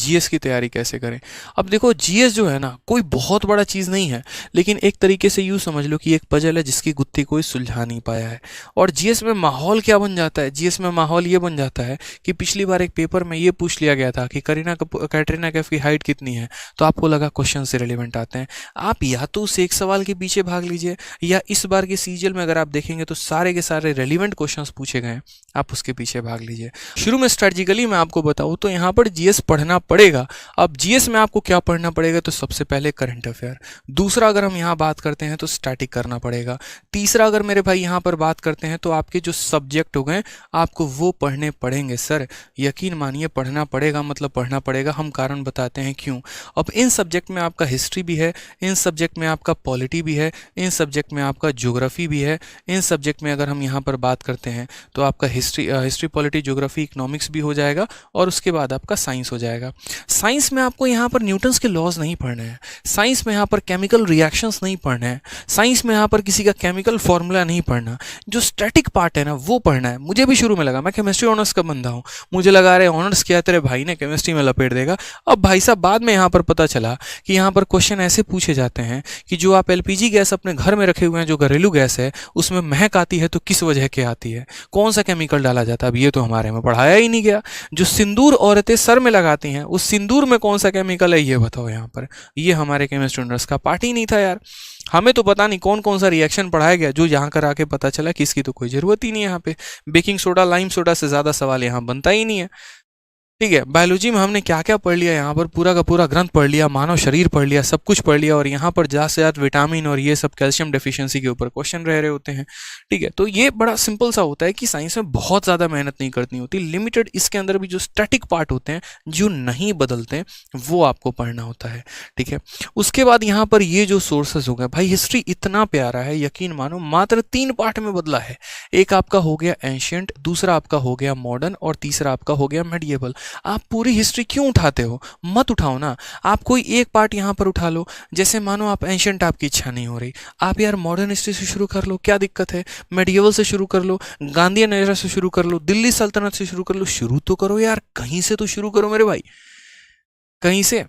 GS की तैयारी कैसे करें। अब देखो जीएस जो है ना कोई बहुत बड़ा चीज़ नहीं है, लेकिन एक तरीके से यूँ समझ लो कि एक पजल है जिसकी गुत्थी कोई सुलझा नहीं पाया है। और जीएस में माहौल क्या बन जाता है, जीएस में माहौल ये बन जाता है कि पिछली बार एक पेपर में ये पूछ लिया गया था कि कैटरीना कैफ की हाइट कितनी है, तो आपको लगा क्वेश्चन से रिलेवेंट आते हैं। आप या तो उस एक सवाल के पीछे भाग लीजिए, या इस बार के सीजीएल में अगर आप देखेंगे तो सारे के सारे रेलिवेंट क्वेश्चंस पूछे गए हैं, आप उसके पीछे भाग लीजिए। शुरू में स्ट्रेटजिकली मैं आपको बताऊं तो यहाँ पर जीएस पढ़ना पड़ेगा। अब जीएस में आपको क्या पढ़ना पड़ेगा, तो सबसे पहले करंट अफेयर, दूसरा अगर हम यहाँ बात करते हैं तो स्टैटिक करना पड़ेगा, तीसरा अगर मेरे भाई यहाँ पर बात करते हैं तो आपके जो सब्जेक्ट हो गए आपको वो पढ़ने पड़ेंगे। सर यकीन मानिए पढ़ना पड़ेगा, मतलब पढ़ना पड़ेगा। हम कारण बताते हैं क्यों। अब इन सब्जेक्ट में आपका हिस्ट्री भी है, इन सब्जेक्ट में आपका पॉलिटी भी है, इन सब्जेक्ट में आपका ज्योग्राफी भी है, इन सब्जेक्ट में अगर हम यहाँ पर बात करते हैं तो आपका हिस्ट्री पॉलिटी ज्योग्राफी इकोनॉमिक्स भी हो जाएगा, और उसके बाद आपका साइंस हो जाएगा। साइंस में आपको यहाँ पर न्यूटन्स के लॉज नहीं पढ़ने हैं, साइंस में यहाँ पर केमिकल रिएक्शंस नहीं पढ़ने हैं, साइंस में यहाँ पर किसी का केमिकल फॉर्मूला नहीं पढ़ना। जो स्टैटिक पार्ट है ना वो पढ़ना है। मुझे भी शुरू में लगा, मैं केमिस्ट्री ऑनर्स का बंदा हूँ, मुझे लगा रहे ऑनर्स किया तेरे भाई ने केमिस्ट्री में लपेट देगा। अब भाई साहब बाद में यहाँ पर पता चला कि यहाँ पर क्वेश्चन ऐसे पूछे जाते हैं कि जो आप एलपीजी गैस अपने घर में रखे हुए हैं, जो घरेलू गैस है, उसमें महक आती है तो किस वजह के आती है, कौन सा केमिकल डाला जाता है, अब ये तो हमारे में पढ़ाया ही नहीं गया। जो सिंदूर औरतें सर में लगाती हैं उस सिंदूर में कौन सा केमिकल है ये बताओ यहाँ पर, ये हमारे केमिस्ट्री ऑनर्स का पार्ट ही नहीं था यार। हमें तो पता नहीं कौन कौन सा रिएक्शन पढ़ाया गया, जो यहाँ कर आके पता चला कि इसकी तो कोई ज़रूरत ही नहीं है। यहाँ पे बेकिंग सोडा लाइम सोडा से ज़्यादा सवाल यहाँ बनता ही नहीं है। ठीक है, बायोलॉजी में हमने क्या क्या पढ़ लिया, यहाँ पर पूरा का पूरा ग्रंथ पढ़ लिया, मानव शरीर पढ़ लिया, सब कुछ पढ़ लिया, और यहाँ पर ज़्यादा से ज़्यादा विटामिन और ये सब कैल्शियम डेफिशिएंसी के ऊपर क्वेश्चन रह रहे होते हैं। ठीक है, तो ये बड़ा सिंपल सा होता है कि साइंस में बहुत ज़्यादा मेहनत नहीं करनी होती, लिमिटेड इसके अंदर भी जो स्टैटिक पार्ट होते हैं जो नहीं बदलते वो आपको पढ़ना होता है। ठीक है, उसके बाद यहाँ पर ये जो सोर्सेज हो गए भाई, हिस्ट्री इतना प्यारा है, यकीन मानो मात्र 3 पार्ट में बदला है। एक आपका हो गया एंशियंट, दूसरा आपका हो गया मॉडर्न, और तीसरा आपका हो गया मेडिएवल। आप पूरी हिस्ट्री क्यों उठाते हो, मत उठाओ ना, आप कोई एक पार्ट यहाँ पर उठा लो। जैसे मानो आप एंशियंट आपकी इच्छा नहीं हो रही, आप यार मॉडर्न हिस्ट्री से शुरू कर लो, क्या दिक्कत है, मेडिएवल से शुरू कर लो, गांधीयन एरा से शुरू कर लो, दिल्ली सल्तनत से शुरू कर लो, शुरू तो करो यार, कहीं से तो शुरू करो मेरे भाई, कहीं से।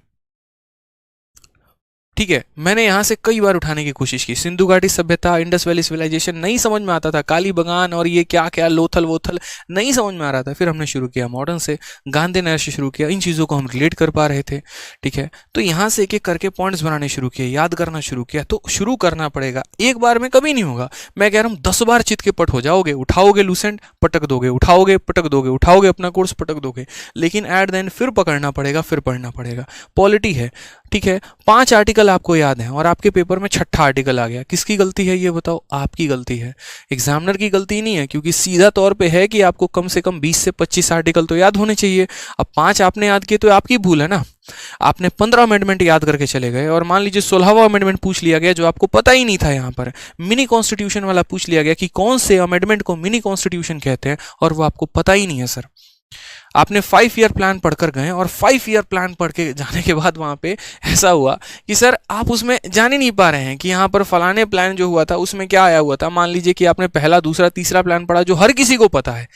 ठीक है, मैंने यहाँ से कई बार उठाने की कोशिश की, सिंधु घाटी सभ्यता, इंडस वैली सिविलाइजेशन नहीं समझ में आता था, काली बगान और ये क्या क्या लोथल वोथल नहीं समझ में आ रहा था। फिर हमने शुरू किया मॉडर्न से, गांधी नगर से शुरू किया, इन चीज़ों को हम रिलेट कर पा रहे थे। ठीक है, तो यहाँ से एक एक करके पॉइंट्स बनाने शुरू किए, याद करना शुरू किया। तो शुरू करना पड़ेगा, एक बार में कभी नहीं होगा। मैं कह रहा हूँ 10 बार चित के पट हो जाओगे, उठाओगे लूसेंट पटक दोगे, उठाओगे पटक दोगे, उठाओगे अपना कोर्स पटक दोगे, लेकिन एट द एंड फिर पकड़ना पड़ेगा, फिर पढ़ना पड़ेगा। पॉलिटी है, ठीक है, 5 आर्टिकल आपको याद है और आपके पेपर में 6ठा आर्टिकल आ गया, किसकी गलती है ये बताओ, आपकी गलती है, एग्जामिनर की गलती नहीं है, क्योंकि सीधा तौर पे है कि आपको कम से कम 20 से 25 आर्टिकल तो याद होने चाहिए। अब 5 आपने याद किए तो आपकी भूल है ना, आपने 15 अमेंडमेंट याद करके चले गए, और मान लीजिए 16वां अमेंडमेंट पूछ लिया गया जो आपको पता ही नहीं था, यहाँ पर मिनी कॉन्स्टिट्यूशन वाला पूछ लिया गया कि कौन से अमेंडमेंट को मिनी कॉन्स्टिट्यूशन कहते हैं, और वो आपको पता ही नहीं है। सर आपने 5 ईयर प्लान पढ़कर गए, और 5 ईयर प्लान पढ़ के जाने के बाद वहाँ पे ऐसा हुआ कि सर आप उसमें जान ही नहीं पा रहे हैं कि यहाँ पर फलाने प्लान जो हुआ था उसमें क्या आया हुआ था। मान लीजिए कि आपने पहला दूसरा तीसरा प्लान पढ़ा जो हर किसी को पता है,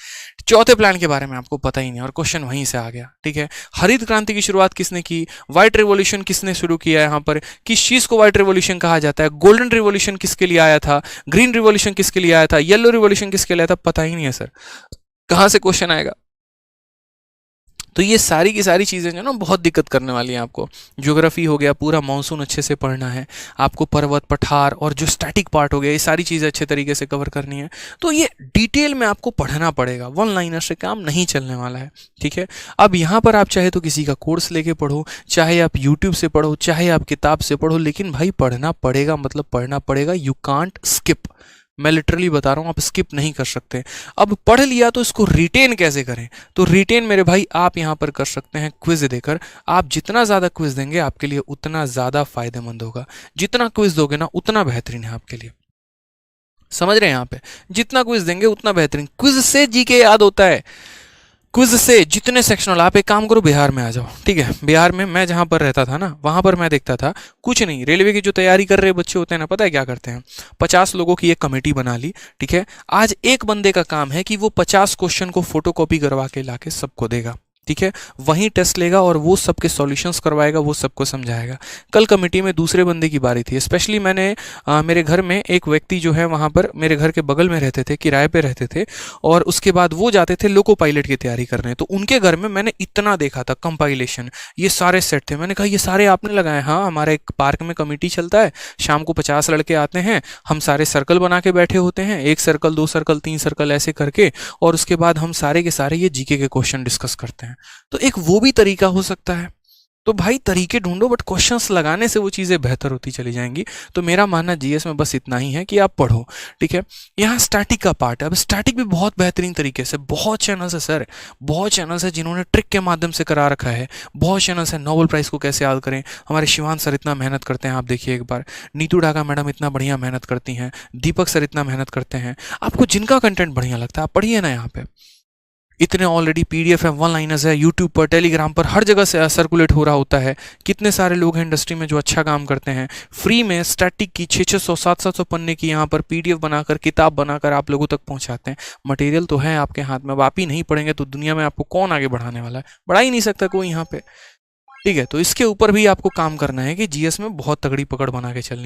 चौथे प्लान के बारे में आपको पता ही नहीं, और क्वेश्चन वहीं से आ गया। ठीक है, हरित क्रांति की शुरुआत किसने की, व्हाइट रिवॉल्यूशन किसने शुरू किया, यहाँ पर किस चीज़ को व्हाइट रिवॉल्यूशन कहा जाता है, गोल्डन रिवॉल्यूशन किसके लिए आया था, ग्रीन रिवॉल्यूशन किसके लिए आया था, येलो रिवॉल्यूशन किसके लिए आया था, पता ही नहीं है। सर कहाँ से क्वेश्चन आएगा। तो ये सारी की सारी चीज़ें जो ना बहुत दिक्कत करने वाली हैं आपको। ज्योग्राफी हो गया, पूरा मानसून अच्छे से पढ़ना है आपको, पर्वत पठार और जो स्टैटिक पार्ट हो गया, ये सारी चीज़ें अच्छे तरीके से कवर करनी है। तो ये डिटेल में आपको पढ़ना पड़ेगा, वन लाइनर से काम नहीं चलने वाला है। ठीक है, अब यहाँ पर आप चाहे तो किसी का कोर्स लेके पढ़ो, चाहे आप यूट्यूब से पढ़ो, चाहे आप किताब से पढ़ो, लेकिन भाई पढ़ना पड़ेगा, मतलब पढ़ना पड़ेगा। यू कांट स्किप, मैं लिटरली बता रहा हूँ, आप स्किप नहीं कर सकते। अब पढ़ लिया तो इसको रिटेन कैसे करें, तो रिटेन मेरे भाई आप यहाँ पर कर सकते हैं क्विज देकर। आप जितना ज़्यादा क्विज देंगे आपके लिए उतना ज़्यादा फायदेमंद होगा, जितना क्विज दोगे ना उतना बेहतरीन है आपके लिए। समझ रहे हैं, यहाँ पे जितना क्विज देंगे उतना बेहतरीन। क्विज से जीके याद होता है, क्विज से जितने सेक्शनल। आप एक काम करो, बिहार में आ जाओ। ठीक है, बिहार में मैं जहाँ पर रहता था ना, वहाँ पर मैं देखता था कुछ नहीं, रेलवे की जो तैयारी कर रहे बच्चे होते हैं ना, पता है क्या करते हैं, 50 लोगों की एक कमेटी बना ली। ठीक है, आज एक बंदे का काम है कि वो 50 क्वेश्चन को फोटोकॉपी करवा के लाके सबको देगा। ठीक है, वहीं टेस्ट लेगा और वो सबके सॉल्यूशंस करवाएगा, वो सबको समझाएगा। कल कमेटी में दूसरे बंदे की बारी थी। स्पेशली मैंने मेरे घर में एक व्यक्ति जो है वहाँ पर मेरे घर के बगल में रहते थे, किराए पे रहते थे, और उसके बाद वो जाते थे लोको पायलट की तैयारी करने। तो उनके घर में मैंने इतना देखा था कंपाइलेशन, ये सारे सेट थे। मैंने कहा ये सारे आपने लगाए? हाँ, हमारे एक पार्क में कमेटी चलता है, शाम को 50 लड़के आते हैं, हम सारे सर्कल बना के बैठे होते हैं, 1 सर्कल 2 सर्कल 3 सर्कल ऐसे करके, और उसके बाद हम सारे के सारे ये जीके के क्वेश्चन डिस्कस करते हैं। तो एक वो भी तरीका हो सकता है। तो भाई तरीके ढूंढो, बट क्वेश्चंस लगाने से वो चीज़ें बेहतर होती चली जाएंगी। तो मेरा मानना जीएस में बस इतना ही है कि आप पढ़ो, ठीक है। यहाँ स्टैटिक का पार्ट है। अब स्टैटिक भी बहुत बेहतरीन तरीके से, बहुत चैनल्स है सर, बहुत चैनल्स है जिन्होंने ट्रिक के माध्यम से करा रखा है। बहुत चैनल्स है, नोबेल प्राइज़ को कैसे याद करें, हमारे शिवान सर इतना मेहनत करते हैं, आप देखिए एक बार। नीतू डागा मैडम इतना बढ़िया मेहनत करती हैं, दीपक सर इतना मेहनत करते हैं। आपको जिनका कंटेंट बढ़िया लगता है आप पढ़िए ना। यहाँ पे इतने ऑलरेडी पीडीएफ है, वन लाइनर्स है, यूट्यूब पर, टेलीग्राम पर, हर जगह से सर्कुलेट हो रहा होता है। कितने सारे लोग हैं इंडस्ट्री में जो अच्छा काम करते हैं। फ्री में स्टैटिक की 600 700 पन्ने की यहाँ पर पीडीएफ बनाकर, किताब बनाकर आप लोगों तक पहुँचाते हैं। मटेरियल तो है आपके हाथ में, अब आप ही नहीं पढ़ेंगे तो दुनिया में आपको कौन आगे बढ़ाने वाला है? बढ़ा ही नहीं सकता कोई यहाँ पे, ठीक है। तो इसके ऊपर भी आपको काम करना है कि जीएस में बहुत तगड़ी पकड़ बना के चलनी